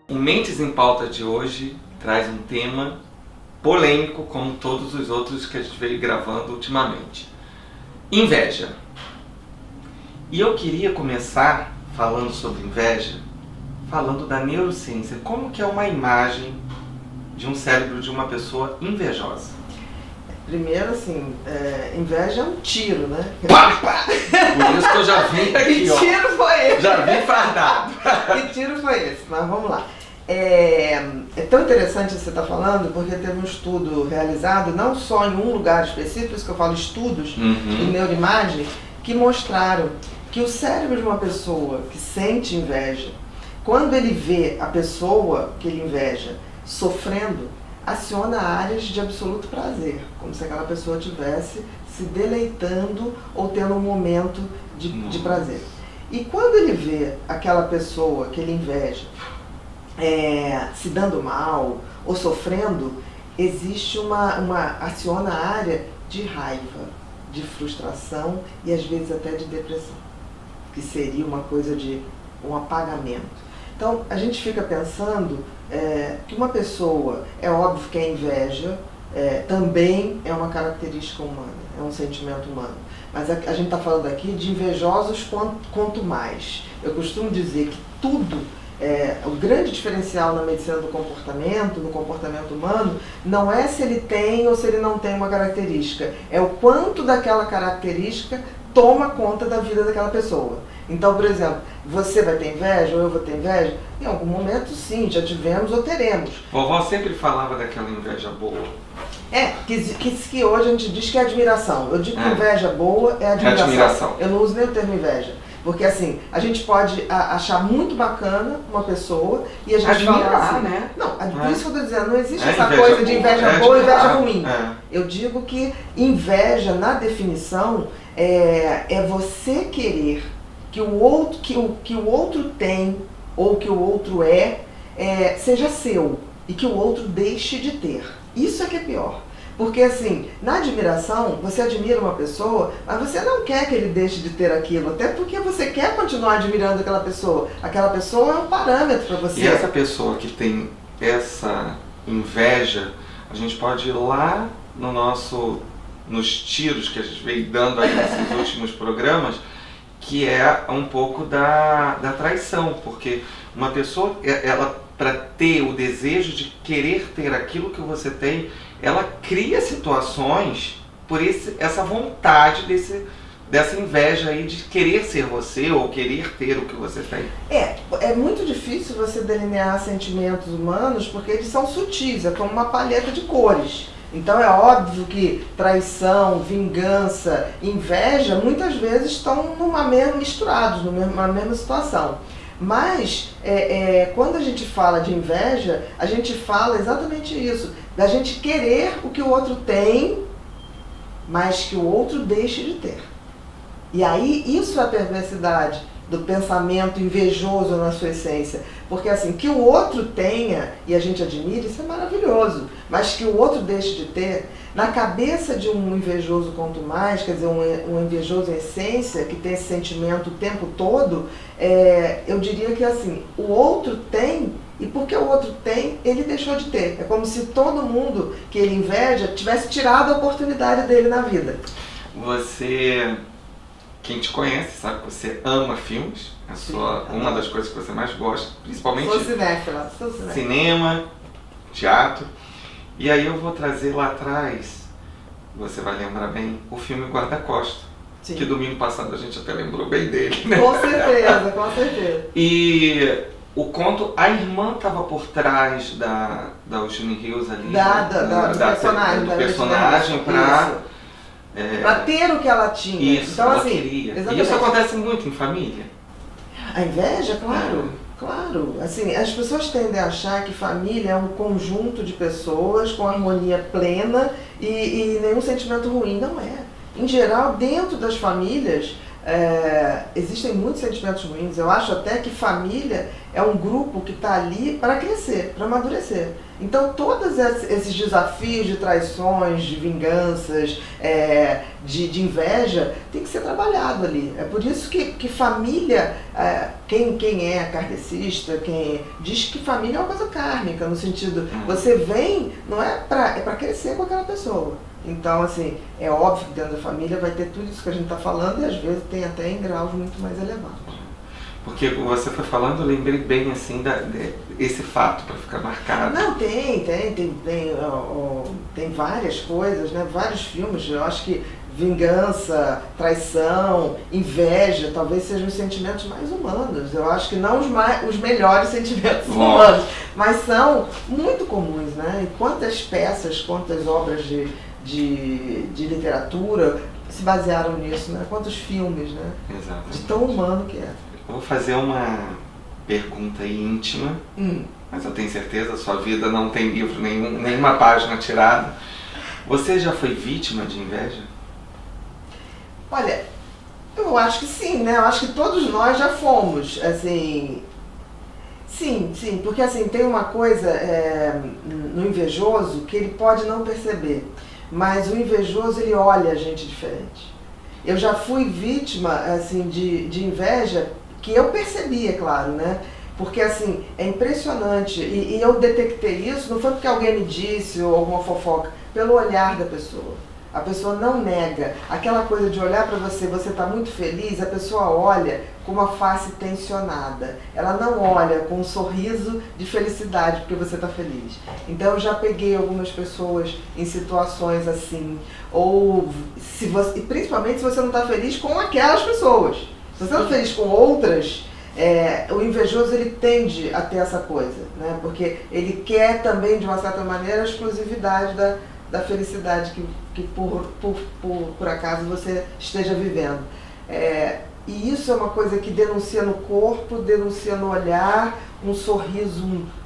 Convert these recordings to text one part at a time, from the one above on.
O Mentes em Pauta de hoje traz um tema polêmico, como todos os outros que a gente veio gravando ultimamente. Inveja. E eu queria começar falando sobre inveja, falando da neurociência. Como que é uma imagem de um cérebro de uma pessoa invejosa? Primeiro, assim, inveja é um tiro, né? Pá, pá. Por isso que eu já vim aqui, Que tiro foi esse? Já vim fardado. Que tiro foi esse? Mas vamos lá. É tão interessante você estar falando, porque teve um estudo realizado, não só em um lugar específico, por isso que eu falo estudos em neuroimagem, que mostraram que o cérebro de uma pessoa que sente inveja, quando ele vê a pessoa que ele inveja sofrendo, aciona áreas de absoluto prazer, como se aquela pessoa estivesse se deleitando ou tendo um momento de prazer. E quando ele vê aquela pessoa que ele inveja se dando mal ou sofrendo, existe aciona a área de raiva, de frustração e às vezes até de depressão, que seria uma coisa de um apagamento. Então a gente fica pensando que uma pessoa, é óbvio que a inveja também é uma característica humana, é um sentimento humano. Mas a gente está falando aqui de invejosos quanto mais. Eu costumo dizer que tudo, o grande diferencial na medicina do comportamento, no comportamento humano, não é se ele tem ou se ele não tem uma característica, é o quanto daquela característica toma conta da vida daquela pessoa. Então, por exemplo, você vai ter inveja ou eu vou ter inveja? Em algum momento sim, já tivemos ou teremos. Vovó sempre falava daquela inveja boa. Que hoje a gente diz que é admiração. Eu digo que inveja boa é admiração. Eu não uso nem o termo inveja. Porque assim, a gente pode achar muito bacana uma pessoa e a gente fala assim, né? Não, por isso que eu estou dizendo, não existe essa coisa de inveja boa e inveja ruim. Eu digo que inveja, na definição, é você querer que o outro tem ou que o outro seja seu e que o outro deixe de ter. Isso é que é pior. Porque assim, na admiração, você admira uma pessoa, mas você não quer que ele deixe de ter aquilo, até porque você quer continuar admirando aquela pessoa. Aquela pessoa é um parâmetro para você. E essa pessoa que tem essa inveja, a gente pode ir lá nos tiros que a gente veio dando aí nesses últimos programas, que é um pouco da traição, porque uma pessoa, ela para ter o desejo de querer ter aquilo que você tem, ela cria situações por essa vontade dessa inveja aí de querer ser você ou querer ter o que você tem. É muito difícil você delinear sentimentos humanos porque eles são sutis, é como uma paleta de cores. Então é óbvio que traição, vingança, inveja muitas vezes estão misturados, numa mesma situação. Mas quando a gente fala de inveja, a gente fala exatamente isso, da gente querer o que o outro tem, mas que o outro deixe de ter. E aí isso é a perversidade do pensamento invejoso na sua essência. Porque assim, que o outro tenha e a gente admire, isso é maravilhoso. Mas que o outro deixe de ter, na cabeça de um invejoso quanto mais, quer dizer, um invejoso em essência, que tem esse sentimento o tempo todo, eu diria que assim, o outro tem, e porque o outro tem, ele deixou de ter. É como se todo mundo que ele inveja tivesse tirado a oportunidade dele na vida. Quem te conhece sabe que você ama filmes, uma das coisas que você mais gosta, principalmente sou cinéfila. Cinema, teatro. E aí eu vou trazer lá atrás, você vai lembrar bem, o filme Guarda-Costas, que domingo passado a gente até lembrou bem dele, né? Com certeza, com certeza. E o conto, a irmã estava por trás da Eugenie Hills ali, do personagem para ter o que ela tinha. Isso, então, ela assim, queria. Exatamente. E isso acontece muito em família. A inveja, claro. Assim, as pessoas tendem a achar que família é um conjunto de pessoas com harmonia plena e nenhum sentimento ruim. Não é. Em geral, dentro das famílias, existem muitos sentimentos ruins. Eu acho até que família é um grupo que está ali para crescer, para amadurecer. Então todos esses desafios de traições, de vinganças, de inveja, tem que ser trabalhado ali. É por isso que família, quem é kardecista, quem diz que família é uma coisa kármica, no sentido, você vem, não é para crescer com aquela pessoa. Então, assim, é óbvio que dentro da família vai ter tudo isso que a gente está falando e às vezes tem até em graus muito mais elevados. Porque você foi falando, eu lembrei bem assim esse fato para ficar marcado. Não, tem várias coisas, né? Vários filmes. Eu acho que vingança, traição, inveja, talvez sejam os sentimentos mais humanos. Eu acho que não os melhores sentimentos humanos, mas são muito comuns, né? E quantas peças, quantas obras de literatura se basearam nisso, né? Quantos filmes, né? Exatamente. De tão humano que é. Eu vou fazer uma pergunta íntima, mas eu tenho certeza, sua vida não tem livro nenhum, nenhuma página tirada. Você já foi vítima de inveja? Olha, eu acho que sim, né? Eu acho que todos nós já fomos, assim... Sim, porque assim, tem uma coisa no invejoso que ele pode não perceber, mas o invejoso, ele olha a gente diferente. Eu já fui vítima, assim, de inveja que eu percebi, é claro, né? Porque, assim, é impressionante, e eu detectei isso, não foi porque alguém me disse ou alguma fofoca, pelo olhar da pessoa. A pessoa não nega. Aquela coisa de olhar para você está muito feliz, a pessoa olha com uma face tensionada. Ela não olha com um sorriso de felicidade porque você está feliz. Então eu já peguei algumas pessoas em situações assim. Ou, e principalmente se você não está feliz com aquelas pessoas. Se você não está feliz com outras, o invejoso ele tende a ter essa coisa, né? Porque ele quer também, de uma certa maneira, a exclusividade da felicidade que por acaso você esteja vivendo. E isso é uma coisa que denuncia no corpo, denuncia no olhar, um sorriso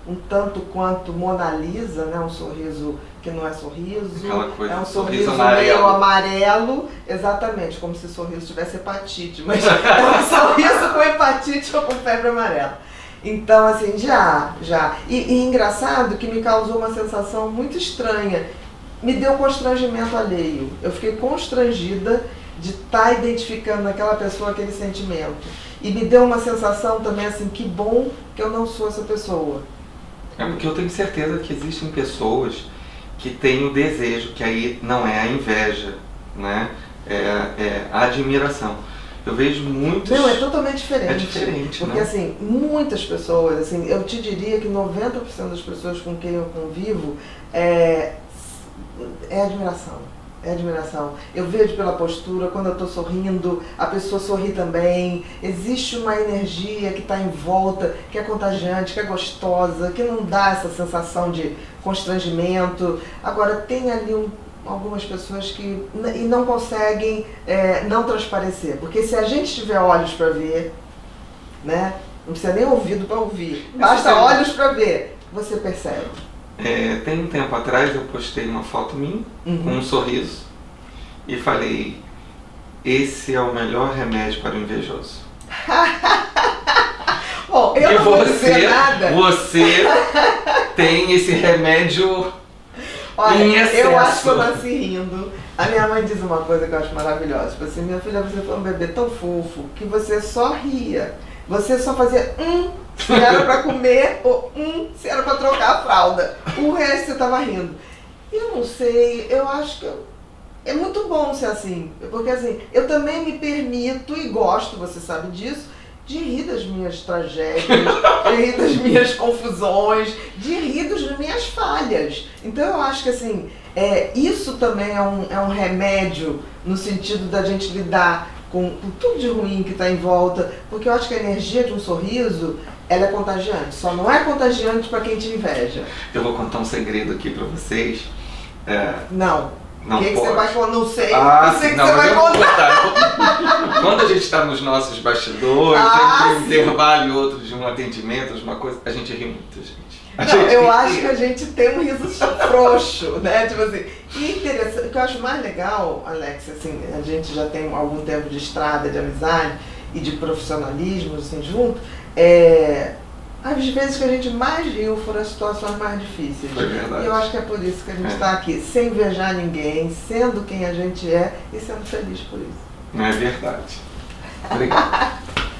um tanto quanto Mona Lisa, né? Um sorriso que não é sorriso, aquela coisa, é um sorriso meio amarelo, exatamente, como se o sorriso tivesse hepatite, mas é um sorriso com hepatite ou com febre amarela. Então, assim, já. E engraçado que me causou uma sensação muito estranha. Me deu constrangimento alheio. Eu fiquei constrangida de estar identificando naquela pessoa aquele sentimento. E me deu uma sensação também assim, que bom que eu não sou essa pessoa. Porque eu tenho certeza que existem pessoas que têm o desejo, que aí não é a inveja, né? É a admiração. Eu vejo muitos... Não, é totalmente diferente. É diferente, porque, né? assim, muitas pessoas, assim, eu te diria que 90% das pessoas com quem eu convivo é admiração. É admiração. Eu vejo pela postura, quando eu estou sorrindo, a pessoa sorri também. Existe uma energia que está em volta, que é contagiante, que é gostosa, que não dá essa sensação de constrangimento. Agora, tem ali algumas pessoas que não conseguem não transparecer. Porque se a gente tiver olhos para ver, né, não precisa nem ouvido para ouvir, basta olhos para ver, você percebe. Tem um tempo atrás eu postei uma foto minha com um sorriso e falei: esse é o melhor remédio para o invejoso. Bom, eu não vou dizer nada. Você tem esse remédio. Olha, em excesso. Eu acho que eu nasci rindo. A minha mãe diz uma coisa que eu acho maravilhosa. Tipo assim, minha filha, você foi um bebê tão fofo que você só ria. Você só fazia se era pra comer ou se era pra trocar a fralda. O resto você tava rindo. Eu não sei, eu acho que é muito bom ser assim. Porque assim, eu também me permito e gosto, você sabe disso, de rir das minhas tragédias, de rir das minhas confusões, de rir das minhas falhas. Então eu acho que assim, isso também é um remédio no sentido da gente lidar com tudo de ruim que está em volta, porque eu acho que a energia de um sorriso, ela é contagiante, só não é contagiante para quem te inveja. Eu vou contar um segredo aqui para vocês. Não. Não o que você vai contar? Não sei. Não sei sei que você vai contar. Quando a gente está nos nossos bastidores, entre um intervalo e outro de um atendimento, de uma coisa, a gente ri muito, gente. Eu acho que a gente tem um riso frouxo, né? Tipo assim, e interessante, o que eu acho mais legal, Alex, assim, a gente já tem algum tempo de estrada, de amizade e de profissionalismo, assim, junto, as vezes que a gente mais riu foram as situações mais difíceis. Foi verdade. E eu acho que é por isso que a gente está aqui, sem invejar ninguém, sendo quem a gente é e sendo feliz por isso. É verdade. Obrigado.